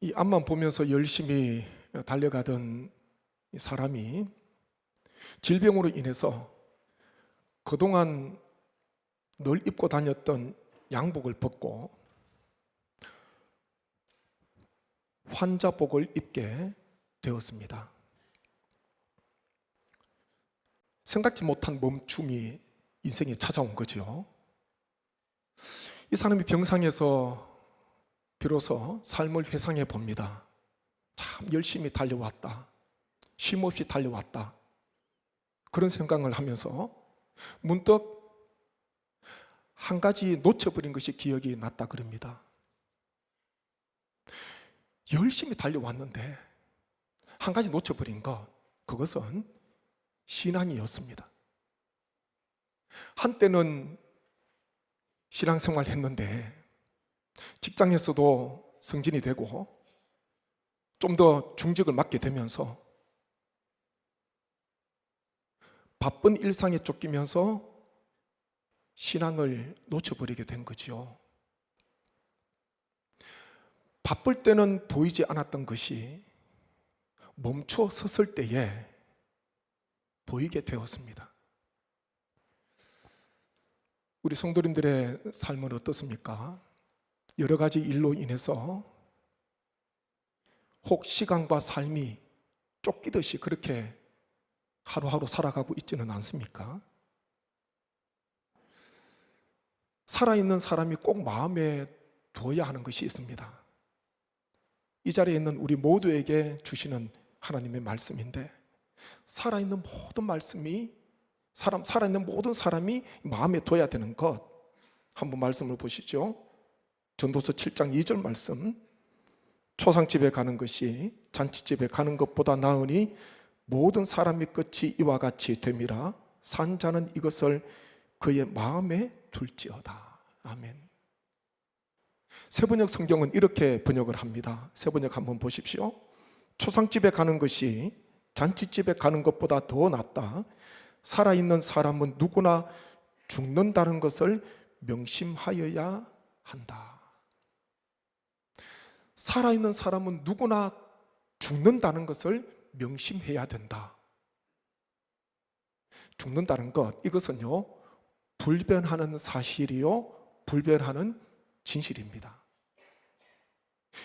이 앞만 보면서 열심히 달려가던 이 사람이 질병으로 인해서 그동안 늘 입고 다녔던 양복을 벗고 환자복을 입게 되었습니다. 생각지 못한 멈춤이 인생에 찾아온 거죠. 이 사람이 병상에서 비로소 삶을 회상해 봅니다. 참 열심히 달려왔다. 쉼없이 달려왔다. 그런 생각을 하면서 문득 한 가지 놓쳐버린 것이 기억이 났다 그럽니다. 열심히 달려왔는데 한 가지 놓쳐버린 것, 그것은 신앙이었습니다. 한때는 신앙생활 했는데 직장에서도 승진이 되고 좀 더 중직을 맡게 되면서 바쁜 일상에 쫓기면서 신앙을 놓쳐버리게 된 거죠. 바쁠 때는 보이지 않았던 것이 멈춰 섰을 때에 보이게 되었습니다. 우리 성도님들의 삶은 어떻습니까? 여러 가지 일로 인해서 혹 시간과 삶이 쫓기듯이 그렇게 하루하루 살아가고 있지는 않습니까? 살아있는 사람이 꼭 마음에 두어야 하는 것이 있습니다. 이 자리에 있는 우리 모두에게 주시는 하나님의 말씀인데, 살아있는 모든 말씀이 살아있는 모든 사람이 마음에 둬야 되는 것, 한번 말씀을 보시죠. 전도서 7장 2절 말씀. 초상집에 가는 것이 잔치집에 가는 것보다 나으니 모든 사람의 끝이 이와 같이 됨이라. 산 자는 이것을 그의 마음에 둘지어다. 아멘. 새번역 성경은 이렇게 번역을 합니다. 새번역 한번 보십시오. 초상집에 가는 것이 잔치집에 가는 것보다 더 낫다. 살아있는 사람은 누구나 죽는다는 것을 명심하여야 한다. 살아있는 사람은 누구나 죽는다는 것을 명심해야 된다. 죽는다는 것, 이것은요, 불변하는 사실이요, 불변하는 진실입니다.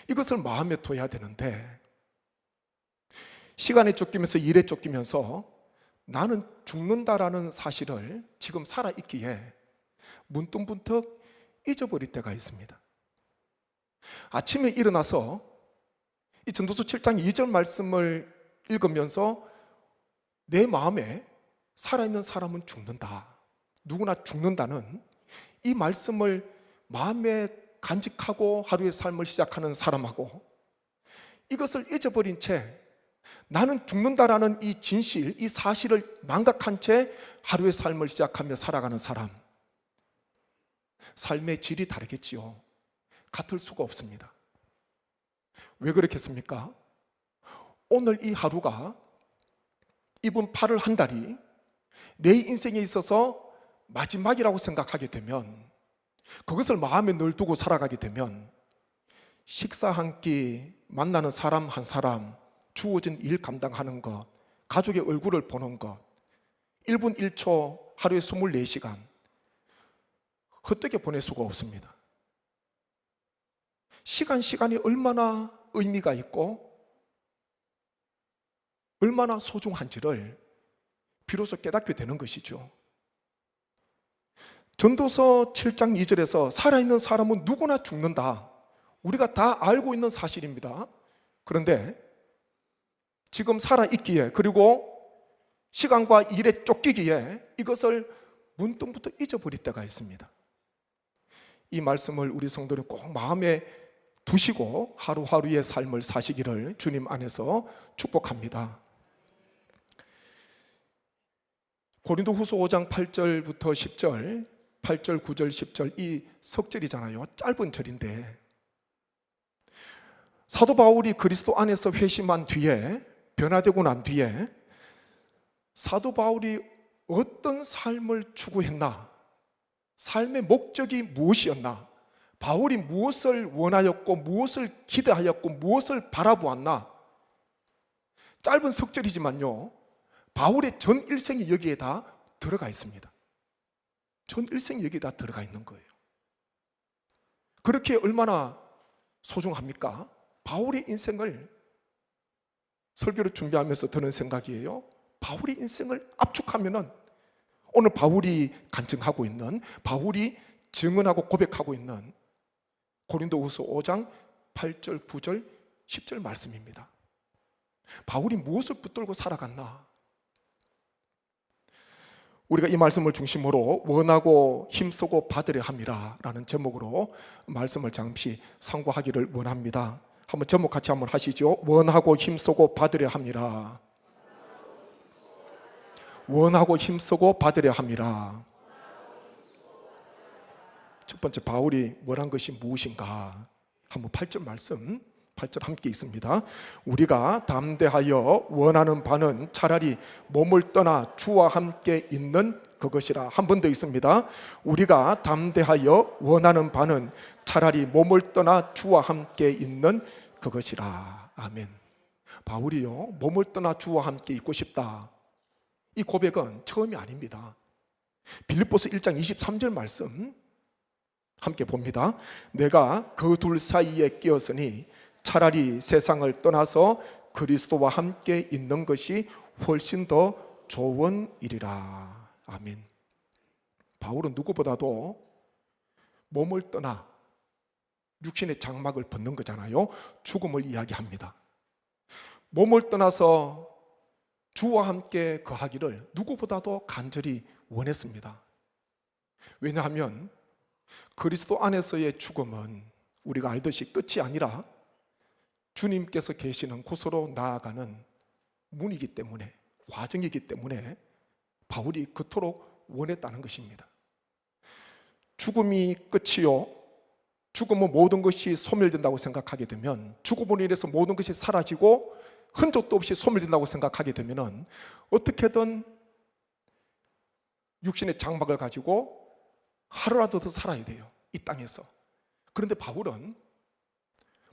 이것을 마음에 둬야 되는데, 시간에 쫓기면서 일에 쫓기면서 나는 죽는다라는 사실을 지금 살아있기에 문득문득 잊어버릴 때가 있습니다. 아침에 일어나서 이 전도서 7장 2절 말씀을 읽으면서 내 마음에 살아있는 사람은 죽는다, 누구나 죽는다는 이 말씀을 마음에 간직하고 하루의 삶을 시작하는 사람하고, 이것을 잊어버린 채 나는 죽는다라는 이 진실, 이 사실을 망각한 채 하루의 삶을 시작하며 살아가는 사람, 삶의 질이 다르겠지요. 같을 수가 없습니다. 왜 그렇겠습니까? 오늘 이 하루가, 이번 8월 한 달이 내 인생에 있어서 마지막이라고 생각하게 되면, 그것을 마음에 늘 두고 살아가게 되면 식사 한 끼, 만나는 사람 한 사람, 주어진 일 감당하는 것, 가족의 얼굴을 보는 것, 1분 1초 하루에 24시간 헛되게 보낼 수가 없습니다. 시간이 얼마나 의미가 있고 얼마나 소중한지를 비로소 깨닫게 되는 것이죠. 전도서 7장 2절에서 살아있는 사람은 누구나 죽는다, 우리가 다 알고 있는 사실입니다. 그런데 지금 살아있기에, 그리고 시간과 일에 쫓기기에 이것을 문득문득 잊어버릴 때가 있습니다. 이 말씀을 우리 성도는 꼭 마음에 두시고 하루하루의 삶을 사시기를 주님 안에서 축복합니다. 고린도후서 5장 8절부터 10절, 8절, 9절, 10절, 이 석절이잖아요. 짧은 절인데, 사도 바울이 그리스도 안에서 회심한 뒤에, 변화되고 난 뒤에 사도 바울이 어떤 삶을 추구했나, 삶의 목적이 무엇이었나, 바울이 무엇을 원하였고 무엇을 기대하였고 무엇을 바라보았나? 짧은 석절이지만요, 바울의 전 일생이 여기에 다 들어가 있습니다. 전 일생이 여기에 다 들어가 있는 거예요. 그렇게 얼마나 소중합니까? 바울의 인생을 설교를 준비하면서 드는 생각이에요. 바울의 인생을 압축하면은 오늘 바울이 간증하고 있는, 바울이 증언하고 고백하고 있는 고린도후서 5장 8절, 9절, 10절 말씀입니다. 바울이 무엇을 붙들고 살아갔나? 우리가 이 말씀을 중심으로 원하고 힘쓰고 받으려 함이라 라는 제목으로 말씀을 잠시 상고하기를 원합니다. 한번 제목 같이 한번 하시죠. 원하고 힘쓰고 받으려 함이라. 원하고 힘쓰고 받으려 함이라. 첫 번째, 바울이 원한 것이 무엇인가? 한번 8절 말씀, 8절 함께 있습니다. 우리가 담대하여 원하는 바는 차라리 몸을 떠나 주와 함께 있는 그것이라. 한 번 더 있습니다. 우리가 담대하여 원하는 바는 차라리 몸을 떠나 주와 함께 있는 그것이라. 아멘. 바울이요, 몸을 떠나 주와 함께 있고 싶다. 이 고백은 처음이 아닙니다. 빌립보서 1장 23절 말씀 함께 봅니다. 내가 그 둘 사이에 끼었으니 차라리 세상을 떠나서 그리스도와 함께 있는 것이 훨씬 더 좋은 일이라. 아멘. 바울은 누구보다도 몸을 떠나 육신의 장막을 벗는 거잖아요. 죽음을 이야기합니다. 몸을 떠나서 주와 함께 거하기를 누구보다도 간절히 원했습니다. 왜냐하면 그리스도 안에서의 죽음은 우리가 알듯이 끝이 아니라 주님께서 계시는 곳으로 나아가는 문이기 때문에, 과정이기 때문에 바울이 그토록 원했다는 것입니다. 죽음이 끝이요, 죽음은 모든 것이 소멸된다고 생각하게 되면, 죽음으로 인해서 모든 것이 사라지고 흔적도 없이 소멸된다고 생각하게 되면 어떻게든 육신의 장막을 가지고 하루라도 더 살아야 돼요, 이 땅에서. 그런데 바울은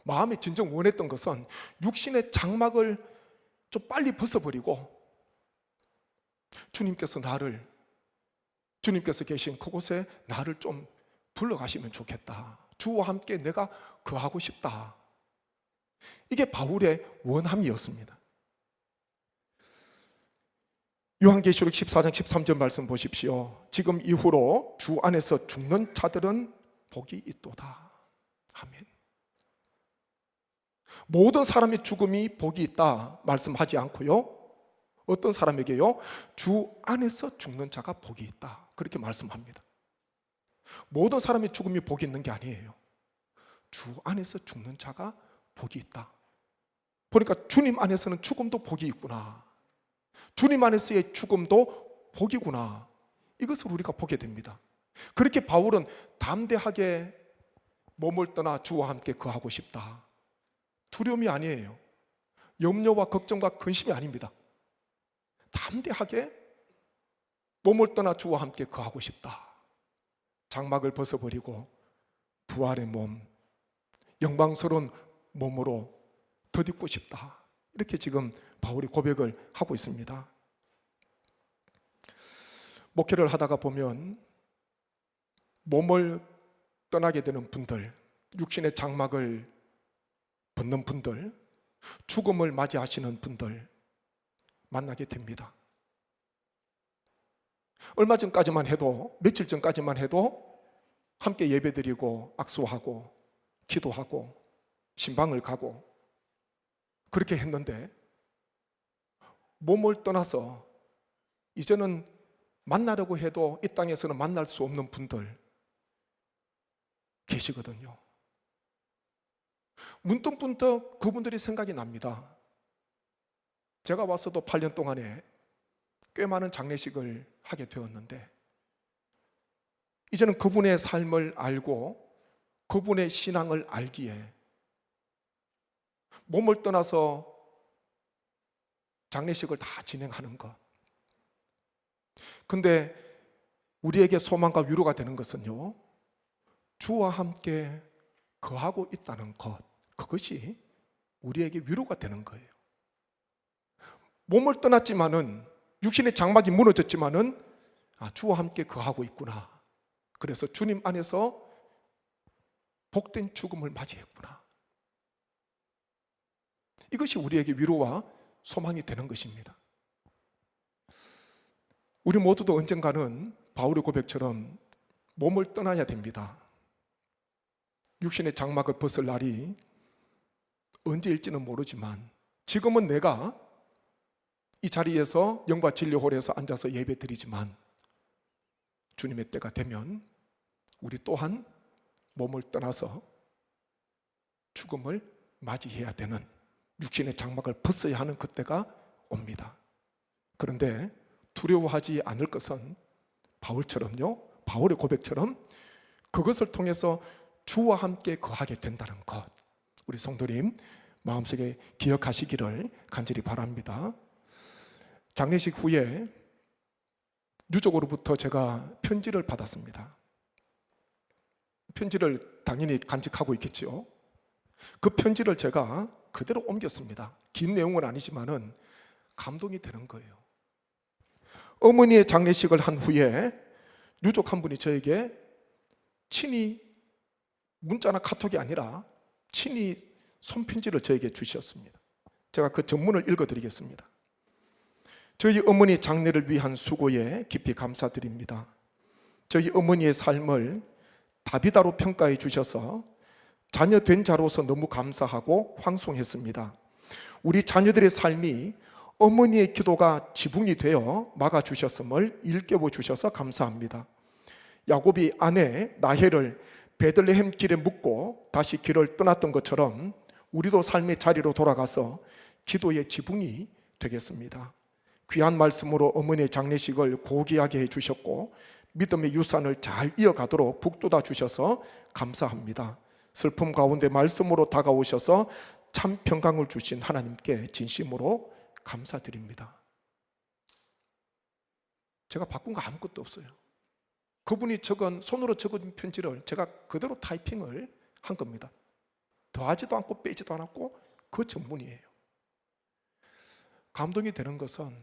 마음에 진정 원했던 것은 육신의 장막을 좀 빨리 벗어버리고 주님께서 계신 그곳에 나를 좀 불러가시면 좋겠다. 주와 함께 내가 거하고 싶다. 이게 바울의 원함이었습니다. 요한계시록 14장 13절 말씀 보십시오. 지금 이후로 주 안에서 죽는 자들은 복이 있도다. 아멘. 모든 사람의 죽음이 복이 있다 말씀하지 않고요, 어떤 사람에게요? 주 안에서 죽는 자가 복이 있다, 그렇게 말씀합니다. 모든 사람의 죽음이 복이 있는 게 아니에요. 주 안에서 죽는 자가 복이 있다. 보니까 주님 안에서는 죽음도 복이 있구나, 주님 안에서의 죽음도 복이구나, 이것을 우리가 보게 됩니다. 그렇게 바울은 담대하게 몸을 떠나 주와 함께 거하고 싶다. 두려움이 아니에요. 염려와 걱정과 근심이 아닙니다. 담대하게 몸을 떠나 주와 함께 거하고 싶다. 장막을 벗어버리고 부활의 몸, 영광스러운 몸으로 덧입고 싶다. 이렇게 지금 바울이 고백을 하고 있습니다. 목회를 하다가 보면 몸을 떠나게 되는 분들, 육신의 장막을 벗는 분들, 죽음을 맞이하시는 분들 만나게 됩니다. 얼마 전까지만 해도, 며칠 전까지만 해도 함께 예배드리고 악수하고 기도하고 신방을 가고 그렇게 했는데 몸을 떠나서 이제는 만나려고 해도 이 땅에서는 만날 수 없는 분들 계시거든요. 문득문득 그분들이 생각이 납니다. 제가 와서도 8년 동안에 꽤 많은 장례식을 하게 되었는데 이제는 그분의 삶을 알고 그분의 신앙을 알기에 몸을 떠나서 장례식을 다 진행하는 것. 근데 우리에게 소망과 위로가 되는 것은요, 주와 함께 거하고 있다는 것, 그것이 우리에게 위로가 되는 거예요. 몸을 떠났지만은, 육신의 장막이 무너졌지만은, 주와 함께 거하고 있구나. 그래서 주님 안에서 복된 죽음을 맞이했구나. 이것이 우리에게 위로와 소망이 되는 것입니다. 우리 모두도 언젠가는 바울의 고백처럼 몸을 떠나야 됩니다. 육신의 장막을 벗을 날이 언제일지는 모르지만, 지금은 내가 이 자리에서 영과 진료홀에서 앉아서 예배 드리지만, 주님의 때가 되면 우리 또한 몸을 떠나서 죽음을 맞이해야 되는, 육신의 장막을 벗어야 하는 그때가 옵니다. 그런데 두려워하지 않을 것은 바울처럼요, 바울의 고백처럼 그것을 통해서 주와 함께 거하게 된다는 것, 우리 성도님 마음속에 기억하시기를 간절히 바랍니다. 장례식 후에 유족으로부터 제가 편지를 받았습니다. 편지를 당연히 간직하고 있겠죠. 그 편지를 제가 그대로 옮겼습니다. 긴 내용은 아니지만은 감동이 되는 거예요. 어머니의 장례식을 한 후에 유족 한 분이 저에게 친히, 문자나 카톡이 아니라 친히 손편지를 저에게 주셨습니다. 제가 그 전문을 읽어드리겠습니다. 저희 어머니 장례를 위한 수고에 깊이 감사드립니다. 저희 어머니의 삶을 다비다로 평가해 주셔서 자녀 된 자로서 너무 감사하고 황송했습니다. 우리 자녀들의 삶이 어머니의 기도가 지붕이 되어 막아주셨음을 일깨워 주셔서 감사합니다. 야곱이 아내 라헬을 베들레헴 길에 묻고 다시 길을 떠났던 것처럼 우리도 삶의 자리로 돌아가서 기도의 지붕이 되겠습니다. 귀한 말씀으로 어머니의 장례식을 고귀하게 해주셨고 믿음의 유산을 잘 이어가도록 북돋아 주셔서 감사합니다. 슬픔 가운데 말씀으로 다가오셔서 참 평강을 주신 하나님께 진심으로 감사드립니다. 제가 바꾼 거 아무것도 없어요. 그분이 손으로 적은 편지를 제가 그대로 타이핑을 한 겁니다. 더하지도 않고 빼지도 않았고 그 전문이에요. 감동이 되는 것은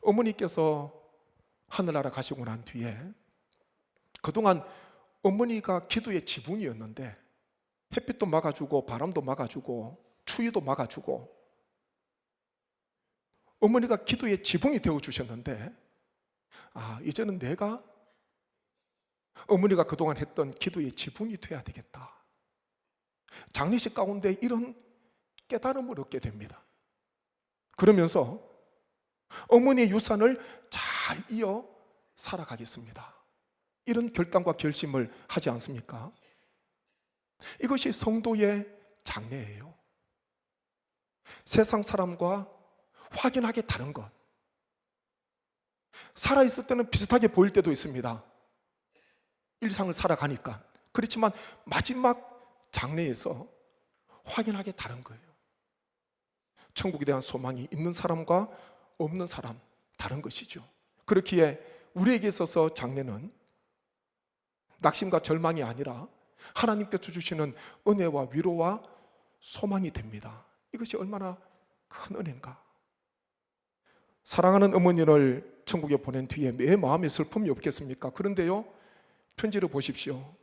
어머니께서 하늘나라 가시고 난 뒤에 그동안 어머니가 기도의 지붕이었는데 햇빛도 막아주고 바람도 막아주고 추위도 막아주고 어머니가 기도의 지붕이 되어주셨는데, 이제는 내가 어머니가 그동안 했던 기도의 지붕이 돼야 되겠다. 장례식 가운데 이런 깨달음을 얻게 됩니다. 그러면서 어머니의 유산을 잘 이어 살아가겠습니다. 이런 결단과 결심을 하지 않습니까? 이것이 성도의 장례예요. 세상 사람과 확연하게 다른 것. 살아있을 때는 비슷하게 보일 때도 있습니다. 일상을 살아가니까. 그렇지만 마지막 장례에서 확연하게 다른 거예요. 천국에 대한 소망이 있는 사람과 없는 사람, 다른 것이죠. 그렇기에 우리에게 있어서 장례는 낙심과 절망이 아니라 하나님께서 주시는 은혜와 위로와 소망이 됩니다. 이것이 얼마나 큰 은혜인가. 사랑하는 어머니를 천국에 보낸 뒤에 내 마음에 슬픔이 없겠습니까? 그런데요, 편지를 보십시오.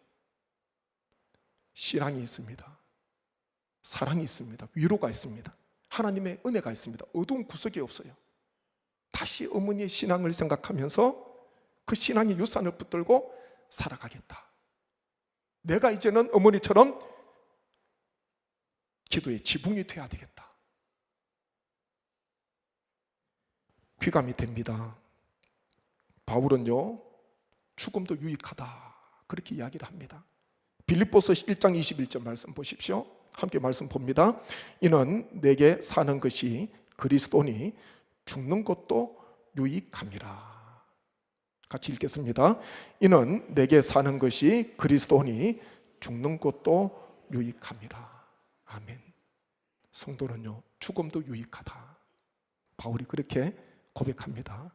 신앙이 있습니다. 사랑이 있습니다. 위로가 있습니다. 하나님의 은혜가 있습니다. 어두운 구석이 없어요. 다시 어머니의 신앙을 생각하면서 그 신앙의 유산을 붙들고 살아가겠다. 내가 이제는 어머니처럼 기도의 지붕이 돼야 되겠다. 귀감이 됩니다. 바울은요, 죽음도 유익하다 그렇게 이야기를 합니다. 빌립보서 1장 21절 말씀 보십시오. 함께 말씀 봅니다. 이는 내게 사는 것이 그리스도니 죽는 것도 유익함이라. 같이 읽겠습니다. 이는 내게 사는 것이 그리스도니 죽는 것도 유익함이라. 아멘. 성도는요, 죽음도 유익하다. 바울이 그렇게 고백합니다.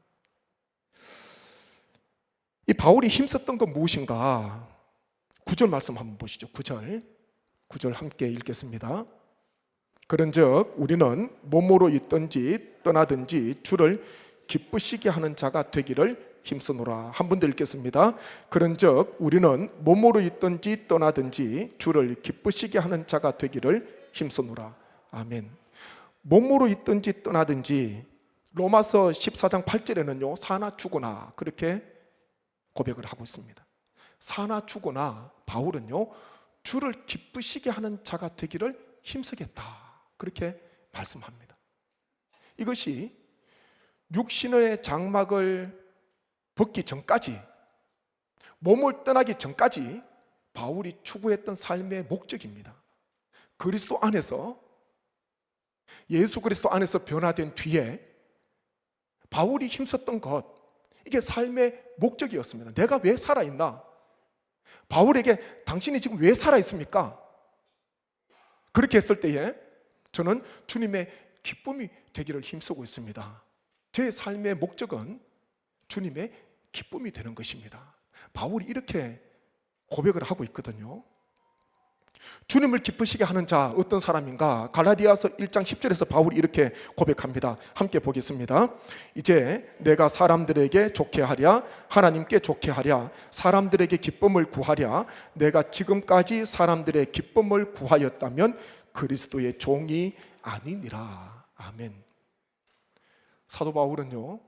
이 바울이 힘썼던 건 무엇인가? 9절 말씀 한번 보시죠. 9절 함께 읽겠습니다. 그런즉 우리는 몸으로 있든지 떠나든지 주를 기쁘시게 하는 자가 되기를 힘쓰노라. 한 번 더 읽겠습니다. 그런즉 우리는 몸으로 있든지 떠나든지 주를 기쁘시게 하는 자가 되기를 힘쓰노라. 아멘. 몸으로 있든지 떠나든지, 로마서 14장 8절에는요 사나 죽으나 그렇게 고백을 하고 있습니다. 사나 죽으나 바울은요 주를 기쁘시게 하는 자가 되기를 힘쓰겠다 그렇게 말씀합니다. 이것이 육신의 장막을 벗기 전까지, 몸을 떠나기 전까지 바울이 추구했던 삶의 목적입니다. 그리스도 안에서, 예수 그리스도 안에서 변화된 뒤에 바울이 힘썼던 것, 이게 삶의 목적이었습니다. 내가 왜 살아있나? 바울에게 당신이 지금 왜 살아있습니까? 그렇게 했을 때에 저는 주님의 기쁨이 되기를 힘쓰고 있습니다. 제 삶의 목적은 주님의 기쁨이 되는 것입니다. 바울이 이렇게 고백을 하고 있거든요. 주님을 기쁘시게 하는 자 어떤 사람인가? 갈라디아서 1장 10절에서 바울이 이렇게 고백합니다. 함께 보겠습니다. 이제 내가 사람들에게 좋게 하랴 하나님께 좋게 하랴 사람들에게 기쁨을 구하랴 내가 지금까지 사람들의 기쁨을 구하였다면 그리스도의 종이 아니니라. 아멘. 사도 바울은요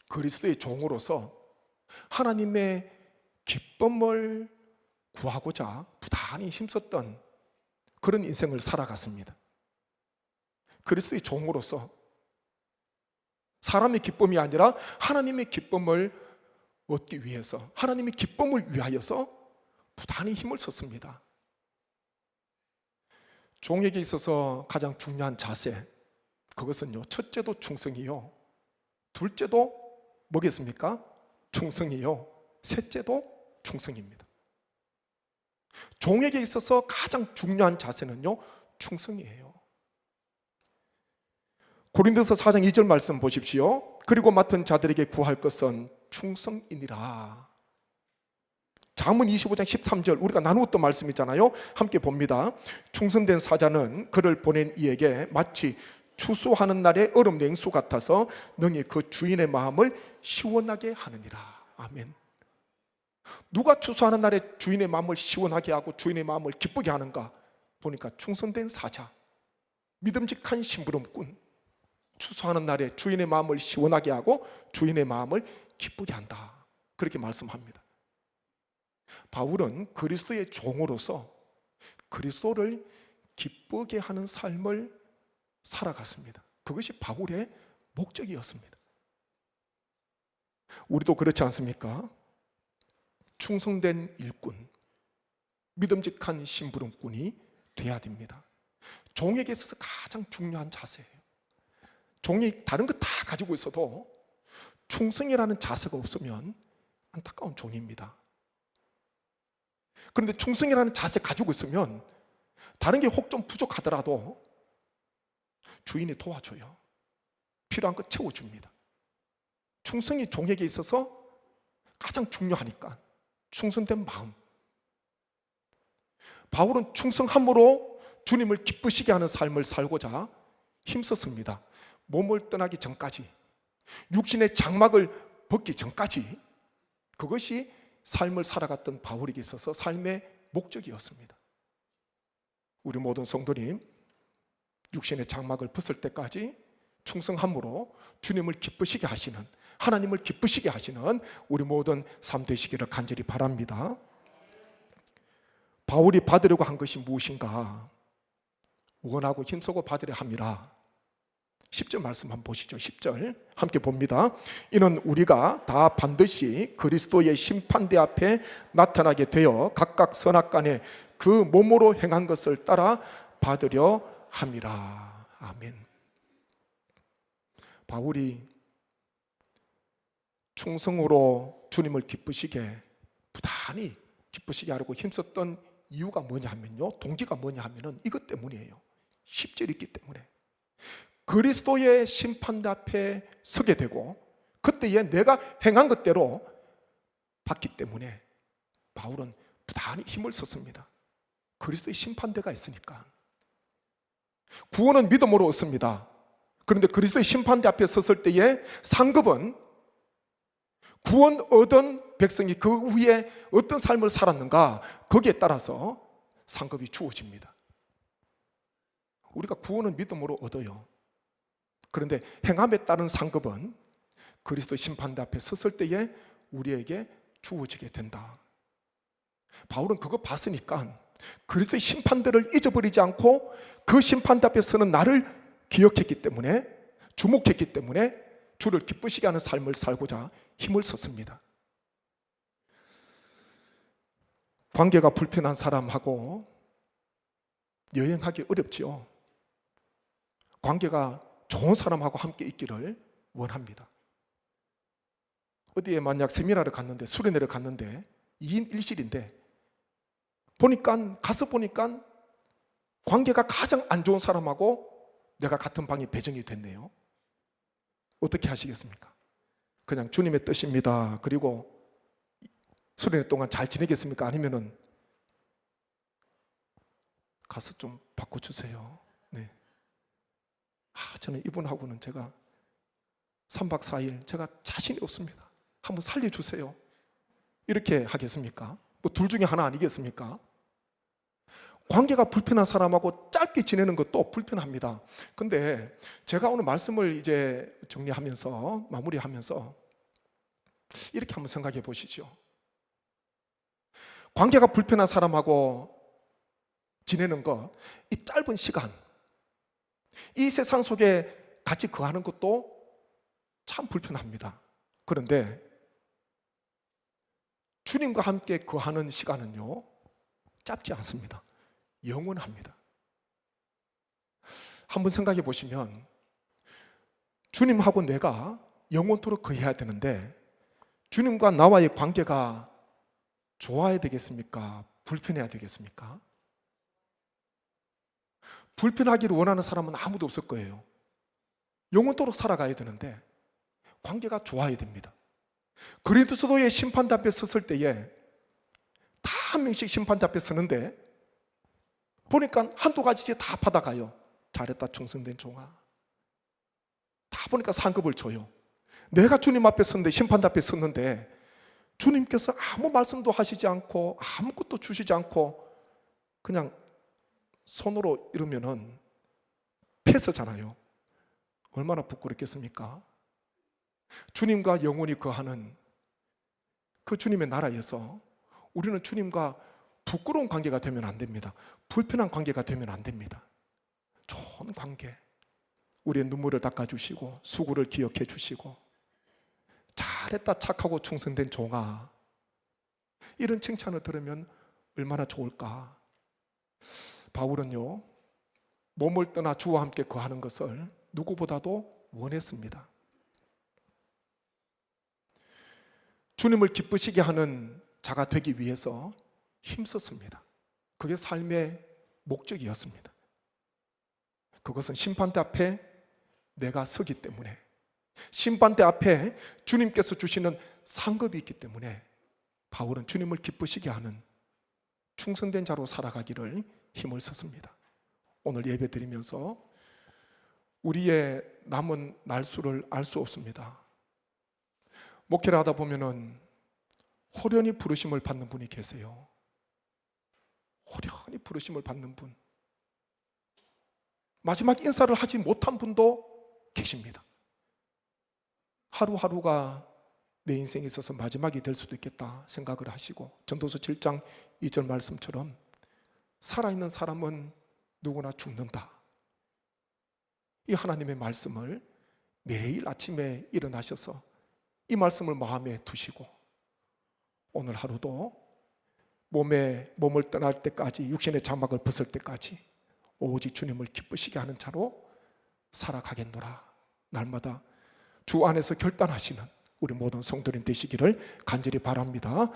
그리스도의 종으로서 하나님의 기쁨을 구하고자 부단히 힘썼던 그런 인생을 살아갔습니다. 그리스도의 종으로서 사람의 기쁨이 아니라 하나님의 기쁨을 얻기 위해서, 하나님의 기쁨을 위하여서 부단히 힘을 썼습니다. 종에게 있어서 가장 중요한 자세, 그것은요 첫째도 충성이요, 둘째도 뭐겠습니까? 충성이요, 셋째도 충성입니다. 종에게 있어서 가장 중요한 자세는요 충성이에요. 고린도서 4장 2절 말씀 보십시오. 그리고 맡은 자들에게 구할 것은 충성이니라. 잠언 25장 13절 우리가 나누었던 말씀이잖아요. 함께 봅니다. 충성된 사자는 그를 보낸 이에게 마치 추수하는 날의 얼음 냉수 같아서 능히 그 주인의 마음을 시원하게 하느니라. 아멘. 누가 추수하는 날에 주인의 마음을 시원하게 하고 주인의 마음을 기쁘게 하는가? 보니까 충성된 사자, 믿음직한 심부름꾼, 추수하는 날에 주인의 마음을 시원하게 하고 주인의 마음을 기쁘게 한다 그렇게 말씀합니다. 바울은 그리스도의 종으로서 그리스도를 기쁘게 하는 삶을 살아갔습니다. 그것이 바울의 목적이었습니다. 우리도 그렇지 않습니까? 충성된 일꾼, 믿음직한 심부름꾼이 돼야 됩니다. 종에게 있어서 가장 중요한 자세예요. 종이 다른 거 다 가지고 있어도 충성이라는 자세가 없으면 안타까운 종입니다. 그런데 충성이라는 자세 가지고 있으면 다른 게 혹 좀 부족하더라도 주인이 도와줘요. 필요한 거 채워줍니다. 충성이 종에게 있어서 가장 중요하니까 충성된 마음. 바울은 충성함으로 주님을 기쁘시게 하는 삶을 살고자 힘썼습니다. 몸을 떠나기 전까지, 육신의 장막을 벗기 전까지 그것이 삶을 살아갔던 바울에게 있어서 삶의 목적이었습니다. 우리 모든 성도님, 육신의 장막을 벗을 때까지 충성함으로 주님을 기쁘시게 하시는, 하나님을 기쁘시게 하시는 우리 모든 삶 되시기를 간절히 바랍니다. 바울이 받으려고 한 것이 무엇인가? 원하고 힘쓰고 받으려 함이라. 10절 말씀 한번 보시죠. 10절 함께 봅니다. 이는 우리가 다 반드시 그리스도의 심판대 앞에 나타나게 되어 각각 선악간에 그 몸으로 행한 것을 따라 받으려 함이라. 아멘. 바울이 충성으로 주님을 기쁘시게, 부단히 기쁘시게 하려고 힘썼던 이유가 뭐냐 하면요, 동기가 뭐냐 하면은 이것 때문이에요. 10절이 있기 때문에 그리스도의 심판대 앞에 서게 되고 그때에 내가 행한 것대로 받기 때문에 바울은 부단히 힘을 썼습니다. 그리스도의 심판대가 있으니까. 구원은 믿음으로 얻습니다. 그런데 그리스도의 심판대 앞에 섰을 때의 상급은 구원 얻은 백성이 그 후에 어떤 삶을 살았는가, 거기에 따라서 상급이 주어집니다. 우리가 구원은 믿음으로 얻어요. 그런데 행함에 따른 상급은 그리스도의 심판대 앞에 섰을 때에 우리에게 주어지게 된다. 바울은 그거 봤으니까 그리스도의 심판대를 잊어버리지 않고 그 심판대 앞에 서는 나를 기억했기 때문에, 주목했기 때문에 주를 기쁘시게 하는 삶을 살고자 힘을 썼습니다. 관계가 불편한 사람하고 여행하기 어렵지요. 관계가 좋은 사람하고 함께 있기를 원합니다. 어디에 만약 세미나를 갔는데, 수련회를 갔는데 2인 1실인데 가서 보니까 관계가 가장 안 좋은 사람하고 내가 같은 방에 배정이 됐네요. 어떻게 하시겠습니까? 그냥 주님의 뜻입니다. 그리고 수련회 동안 잘 지내겠습니까? 아니면은 가서 좀 바꿔주세요. 네. 저는 이분하고는 제가 3박 4일 제가 자신이 없습니다. 한번 살려주세요. 이렇게 하겠습니까? 뭐 둘 중에 하나 아니겠습니까? 관계가 불편한 사람하고 짧게 지내는 것도 불편합니다. 근데 제가 오늘 말씀을 이제 정리하면서, 마무리하면서 이렇게 한번 생각해 보시죠. 관계가 불편한 사람하고 지내는 것, 이 짧은 시간, 이 세상 속에 같이 거하는 것도 참 불편합니다. 그런데 주님과 함께 거하는 시간은요, 짧지 않습니다. 영원합니다. 한번 생각해 보시면 주님하고 내가 영원토록 거해야 되는데 주님과 나와의 관계가 좋아야 되겠습니까? 불편해야 되겠습니까? 불편하기를 원하는 사람은 아무도 없을 거예요. 영원토록 살아가야 되는데 관계가 좋아야 됩니다. 그리스도의 심판대 앞에 섰을 때에 다 한 명씩 심판대 앞에 서는데 보니까 한두 가지씩 다 받아가요. 잘했다 충성된 종아. 다 보니까 상급을 줘요. 내가 주님 앞에 섰는데, 심판대 앞에 섰는데 주님께서 아무 말씀도 하시지 않고 아무것도 주시지 않고 그냥 손으로 이러면은 패스잖아요. 얼마나 부끄럽겠습니까? 주님과 영원히 거하는 그 주님의 나라에서 우리는 주님과 부끄러운 관계가 되면 안 됩니다. 불편한 관계가 되면 안 됩니다. 좋은 관계, 우리의 눈물을 닦아주시고 수고를 기억해 주시고 잘했다 착하고 충성된 종아, 이런 칭찬을 들으면 얼마나 좋을까. 바울은요, 몸을 떠나 주와 함께 거하는 것을 누구보다도 원했습니다. 주님을 기쁘시게 하는 자가 되기 위해서 힘썼습니다. 그게 삶의 목적이었습니다. 그것은 심판대 앞에 내가 서기 때문에, 심판대 앞에 주님께서 주시는 상급이 있기 때문에 바울은 주님을 기쁘시게 하는 충성된 자로 살아가기를 힘을 썼습니다. 오늘 예배 드리면서 우리의 남은 날수를 알 수 없습니다. 목회를 하다 보면은 호련히 부르심을 받는 분이 계세요. 호련히 부르심을 받는 분, 마지막 인사를 하지 못한 분도 계십니다. 하루하루가 내 인생에 있어서 마지막이 될 수도 있겠다 생각을 하시고, 전도서 7장 2절 말씀처럼 살아있는 사람은 누구나 죽는다, 이 하나님의 말씀을 매일 아침에 일어나셔서 이 말씀을 마음에 두시고 오늘 하루도 몸을 떠날 때까지, 육신의 장막을 벗을 때까지 오직 주님을 기쁘시게 하는 자로 살아가겠노라. 날마다 주 안에서 결단하시는 우리 모든 성도님 되시기를 간절히 바랍니다.